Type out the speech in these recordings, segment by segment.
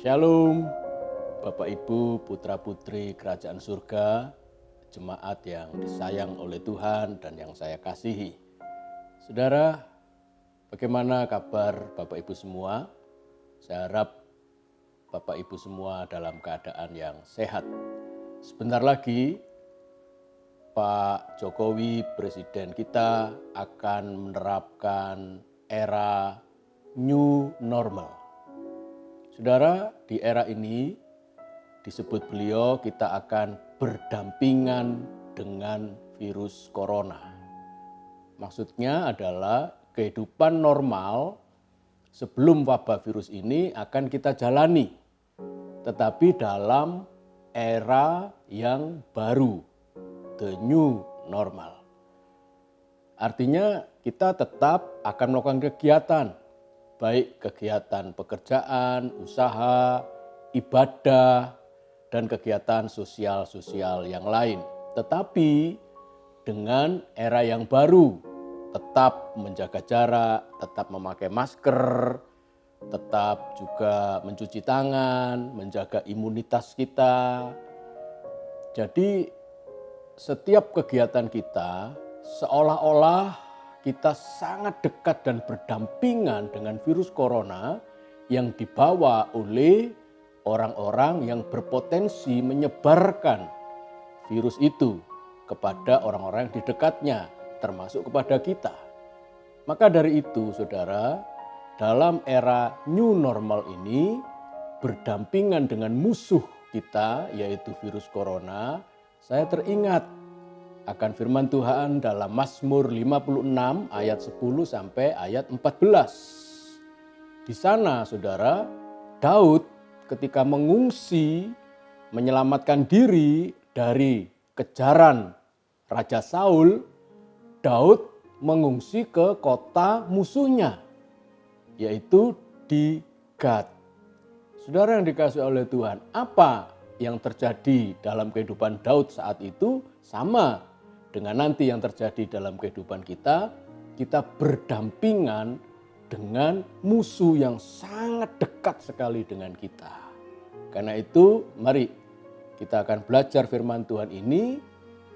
Shalom, Bapak Ibu, Putra Putri Kerajaan Surga, jemaat yang disayang oleh Tuhan dan yang saya kasihi. Saudara, bagaimana kabar Bapak Ibu semua? Saya harap Bapak Ibu semua dalam keadaan yang sehat. Sebentar lagi Pak Jokowi, Presiden kita, akan menerapkan era new normal. Saudara, di era ini disebut beliau kita akan berdampingan dengan virus corona. Maksudnya adalah kehidupan normal sebelum wabah virus ini akan kita jalani, tetapi dalam era yang baru, the new normal. Artinya kita tetap akan melakukan kegiatan, baik kegiatan pekerjaan, usaha, ibadah, dan kegiatan sosial-sosial yang lain. Tetapi dengan era yang baru, tetap menjaga jarak, tetap memakai masker, tetap juga mencuci tangan, menjaga imunitas kita. Jadi setiap kegiatan kita seolah-olah kita sangat dekat dan berdampingan dengan virus corona yang dibawa oleh orang-orang yang berpotensi menyebarkan virus itu kepada orang-orang yang di dekatnya, termasuk kepada kita. Maka dari itu, saudara, dalam era new normal ini, berdampingan dengan musuh kita, yaitu virus corona, saya teringat akan firman Tuhan dalam Mazmur 56 ayat 10 sampai ayat 14. Di sana, saudara, Daud ketika mengungsi menyelamatkan diri dari kejaran Raja Saul, Daud mengungsi ke kota musuhnya, yaitu di Gad. Saudara yang dikasihi oleh Tuhan, apa yang terjadi dalam kehidupan Daud saat itu sama dengan nanti yang terjadi dalam kehidupan kita. Kita berdampingan dengan musuh yang sangat dekat sekali dengan kita. Karena itu mari kita akan belajar firman Tuhan ini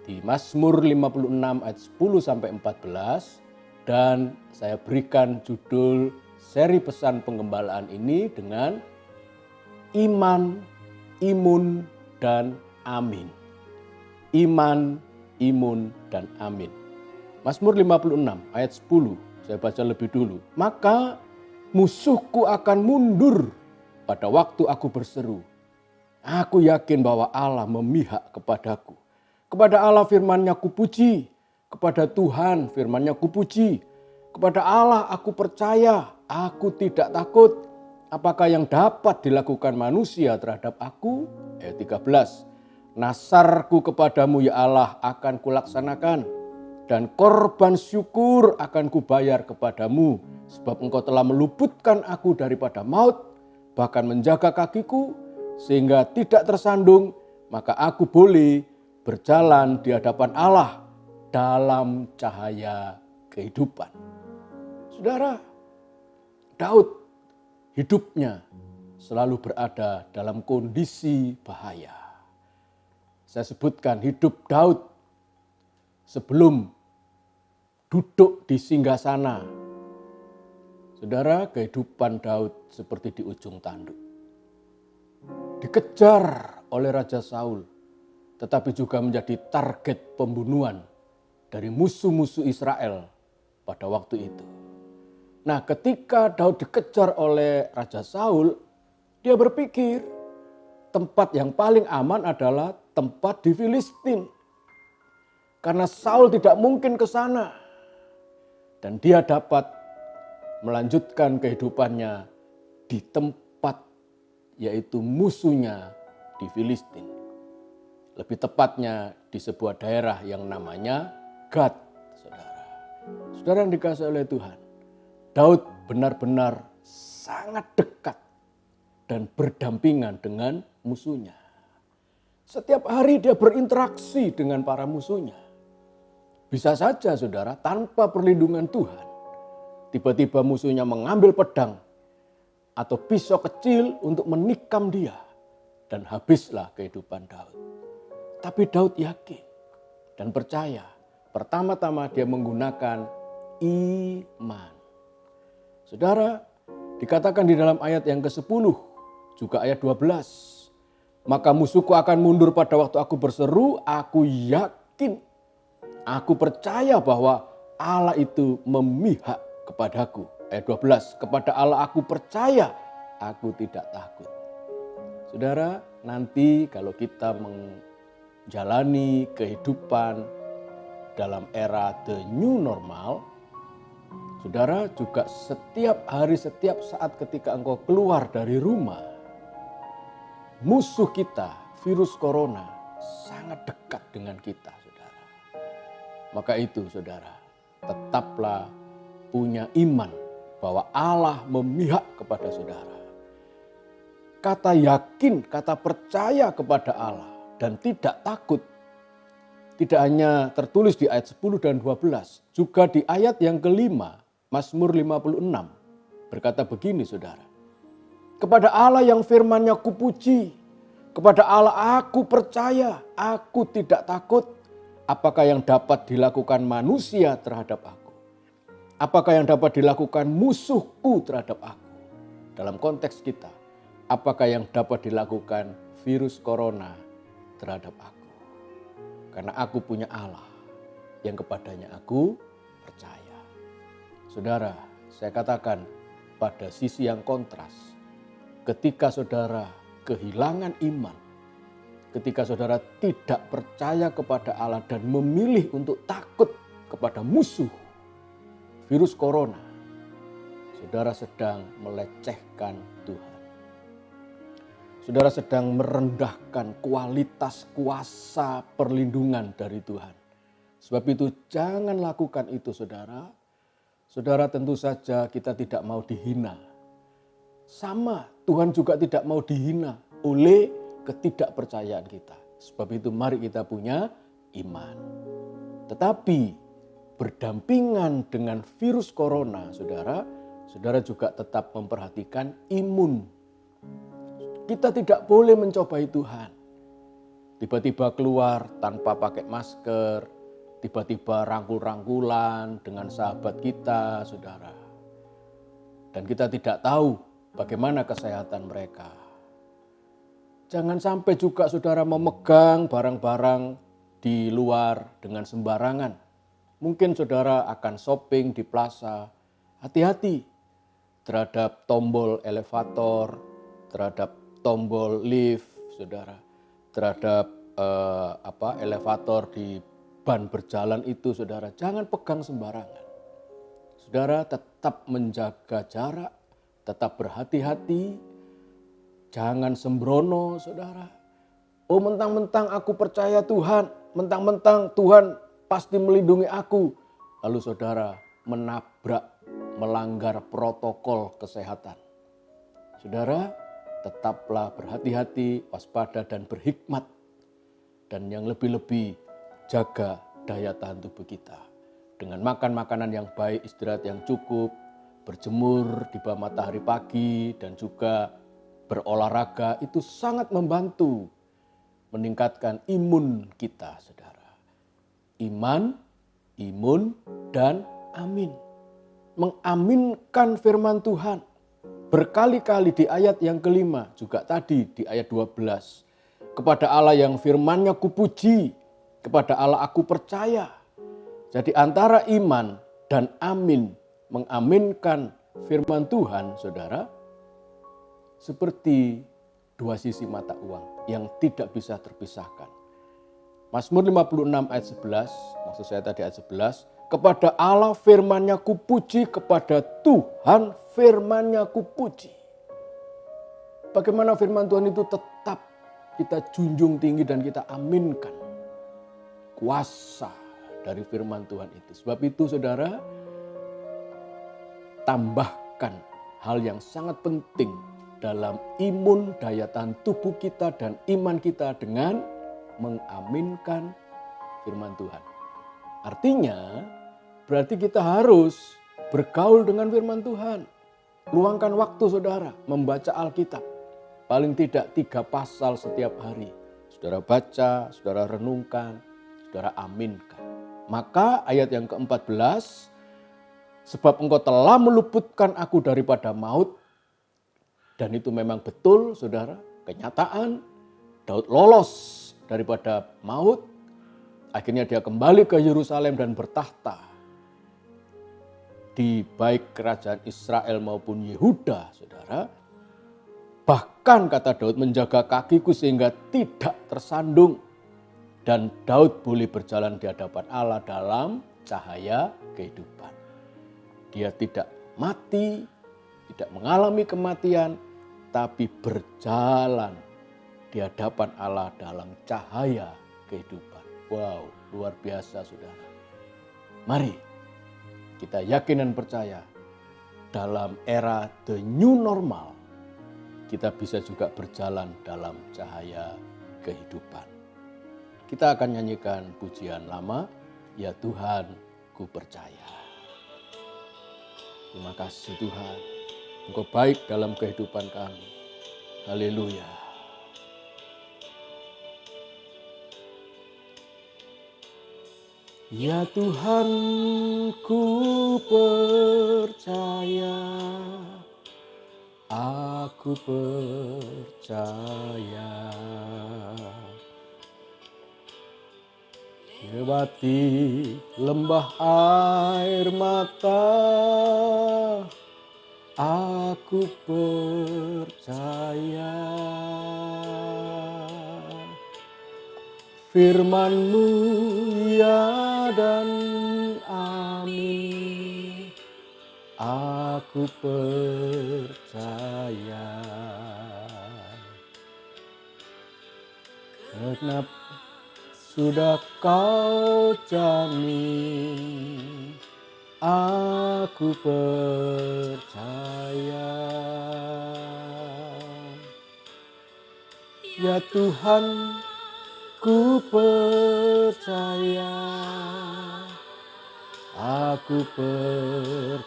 di Mazmur 56 ayat 10 sampai 14, dan saya berikan judul seri pesan penggembalaan ini dengan iman, imun, dan amin. Iman, imun, dan amin. Mazmur 56 ayat 10, saya baca lebih dulu. Maka musuhku akan mundur pada waktu aku berseru. Aku yakin bahwa Allah memihak kepadaku. Kepada Allah firman-Nya kupuji, kepada Tuhan firman-Nya kupuji. Kepada Allah aku percaya, aku tidak takut. Apakah yang dapat dilakukan manusia terhadap aku? Ayat 13. Nasarku kepadamu ya Allah akan kulaksanakan, dan korban syukur akan kubayar kepadamu, sebab engkau telah meluputkan aku daripada maut, bahkan menjaga kakiku sehingga tidak tersandung, maka aku boleh berjalan di hadapan Allah dalam cahaya kehidupan. Saudara, Daud hidupnya selalu berada dalam kondisi bahaya. Saya sebutkan hidup Daud sebelum duduk di singgasana. Saudara, kehidupan Daud seperti di ujung tanduk. Dikejar oleh Raja Saul, tetapi juga menjadi target pembunuhan dari musuh-musuh Israel pada waktu itu. Nah, ketika Daud dikejar oleh Raja Saul, dia berpikir tempat yang paling aman adalah tempat di Filistin. Karena Saul tidak mungkin ke sana. Dan dia dapat melanjutkan kehidupannya di tempat, yaitu musuhnya di Filistin. Lebih tepatnya di sebuah daerah yang namanya Gad, saudara. Saudara yang dikasihi oleh Tuhan, Daud benar-benar sangat dekat dan berdampingan dengan musuhnya. Setiap hari dia berinteraksi dengan para musuhnya. Bisa saja saudara, tanpa perlindungan Tuhan, tiba-tiba musuhnya mengambil pedang atau pisau kecil untuk menikam dia. Dan habislah kehidupan Daud. Tapi Daud yakin dan percaya. Pertama-tama dia menggunakan iman. Saudara, dikatakan di dalam ayat yang ke-10, juga ayat 12. Maka musuhku akan mundur pada waktu aku berseru, aku yakin, aku percaya bahwa Allah itu memihak kepadaku. Ayat 12, kepada Allah aku percaya, aku tidak takut. Saudara, nanti kalau kita menjalani kehidupan dalam era the new normal, saudara juga setiap hari, setiap saat ketika engkau keluar dari rumah, musuh kita, virus corona, sangat dekat dengan kita, saudara. Maka itu, saudara, tetaplah punya iman bahwa Allah memihak kepada saudara. Kata yakin, kata percaya kepada Allah dan tidak takut, tidak hanya tertulis di ayat 10 dan 12, juga di ayat yang kelima, Mazmur 56, berkata begini, saudara. Kepada Allah yang firman-Nya kupuji, kepada Allah aku percaya, aku tidak takut. Apakah yang dapat dilakukan manusia terhadap aku? Apakah yang dapat dilakukan musuhku terhadap aku? Dalam konteks kita, apakah yang dapat dilakukan virus corona terhadap aku? Karena aku punya Allah yang kepadanya aku percaya. Saudara, saya katakan pada sisi yang kontras, ketika saudara kehilangan iman, ketika saudara tidak percaya kepada Allah dan memilih untuk takut kepada musuh virus corona, saudara sedang melecehkan Tuhan. Saudara sedang merendahkan kualitas kuasa perlindungan dari Tuhan. Sebab itu jangan lakukan itu, saudara. Saudara, tentu saja kita tidak mau dihina. Sama, Tuhan juga tidak mau dihina oleh ketidakpercayaan kita. Sebab itu mari kita punya iman. Tetapi berdampingan dengan virus corona, saudara, saudara juga tetap memperhatikan imun. Kita tidak boleh mencobai Tuhan. Tiba-tiba keluar tanpa pakai masker, tiba-tiba rangkul-rangkulan dengan sahabat kita, saudara. Dan kita tidak tahu bagaimana kesehatan mereka. Jangan sampai juga saudara memegang barang-barang di luar dengan sembarangan. Mungkin saudara akan shopping di plaza. Hati-hati terhadap tombol elevator, terhadap tombol lift, saudara. Terhadap elevator di ban berjalan itu, saudara. Jangan pegang sembarangan. Saudara tetap menjaga jarak, tetap berhati-hati. Jangan sembrono, saudara. Oh, mentang-mentang aku percaya Tuhan, mentang-mentang Tuhan pasti melindungi aku. Lalu saudara menabrak, melanggar protokol kesehatan. Saudara, tetaplah berhati-hati, waspada dan berhikmat. Dan yang lebih-lebih jaga daya tahan tubuh kita. Dengan makan makanan yang baik, istirahat yang cukup, berjemur di bawah matahari pagi, dan juga berolahraga itu sangat membantu meningkatkan imun kita, saudara. Iman, imun, dan amin. Mengaminkan firman Tuhan. Berkali-kali di ayat yang kelima, juga tadi di ayat 12. Kepada Allah yang firman-Nya kupuji, kepada Allah aku percaya. Jadi antara iman dan amin, mengaminkan firman Tuhan, saudara, seperti dua sisi mata uang yang tidak bisa terpisahkan. Mazmur 56 ayat 11, maksud saya tadi ayat 11, kepada Allah firman-Nya kupuji, kepada Tuhan firman-Nya kupuji. Bagaimana firman Tuhan itu tetap kita junjung tinggi dan kita aminkan. Kuasa dari firman Tuhan itu. Sebab itu saudara, tambahkan hal yang sangat penting dalam imun, daya tahan tubuh kita dan iman kita dengan mengaminkan firman Tuhan. Artinya berarti kita harus bergaul dengan firman Tuhan. Luangkan waktu saudara membaca Alkitab. Paling tidak 3 pasal setiap hari. Saudara baca, saudara renungkan, saudara aminkan. Maka ayat yang ke-14, sebab engkau telah meluputkan aku daripada maut. Dan itu memang betul saudara, kenyataan. Daud lolos daripada maut. Akhirnya dia kembali ke Yerusalem dan bertahta di baik kerajaan Israel maupun Yehuda, saudara. Bahkan kata Daud, menjaga kakiku sehingga tidak tersandung. Dan Daud boleh berjalan di hadapan Allah dalam cahaya kehidupan. Dia tidak mati, tidak mengalami kematian, tapi berjalan di hadapan Allah dalam cahaya kehidupan. Wow, luar biasa saudara. Mari kita yakin dan percaya dalam era the new normal kita bisa juga berjalan dalam cahaya kehidupan. Kita akan nyanyikan pujian lama, ya Tuhan ku percaya. Terima kasih Tuhan, Engkau baik dalam kehidupan kami. Haleluya. Ya Tuhan ku percaya, aku percaya. Lewati lembah air mata, aku percaya. Firman-Mu ya dan amin, aku percaya. Kenapa sudah Kau jamin, aku percaya. Ya Tuhan, ku percaya, aku percaya.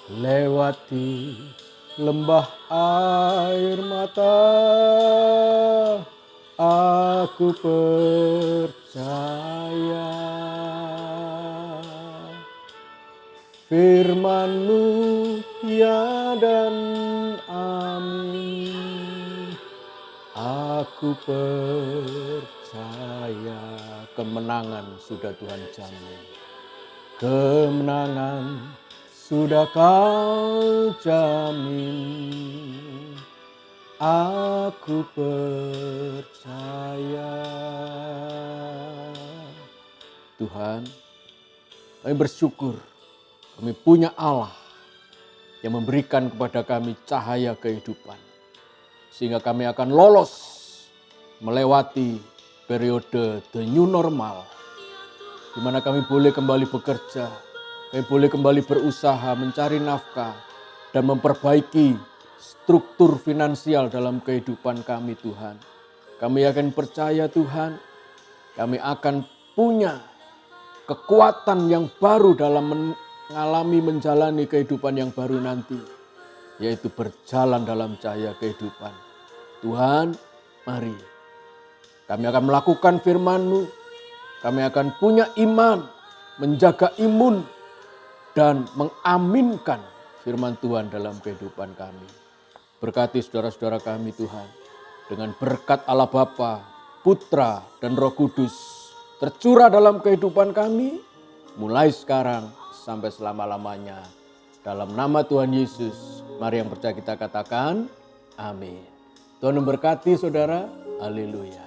Lewati lembah air mata, aku percaya. Firman-Mu ya dan amin, aku percaya. Kemenangan sudah Tuhan jamin, kemenangan sudah Kau jamin, aku percaya. Tuhan, kami bersyukur kami punya Allah yang memberikan kepada kami cahaya kehidupan. Sehingga kami akan lolos melewati periode the new normal. Di mana kami boleh kembali bekerja, kami boleh kembali berusaha, mencari nafkah, dan memperbaiki struktur finansial dalam kehidupan kami Tuhan. Kami akan percaya Tuhan, kami akan punya kekuatan yang baru dalam menjalani kehidupan yang baru nanti, yaitu berjalan dalam cahaya kehidupan. Tuhan, mari kami akan melakukan firman-Mu, kami akan punya iman, menjaga imun, dan mengaminkan firman Tuhan dalam kehidupan kami. Berkati saudara-saudara kami Tuhan, dengan berkat Allah Bapa, Putra, dan Roh Kudus tercurah dalam kehidupan kami, mulai sekarang sampai selama-lamanya. Dalam nama Tuhan Yesus, mari yang percaya kita katakan, amin. Tuhan memberkati saudara, haleluya.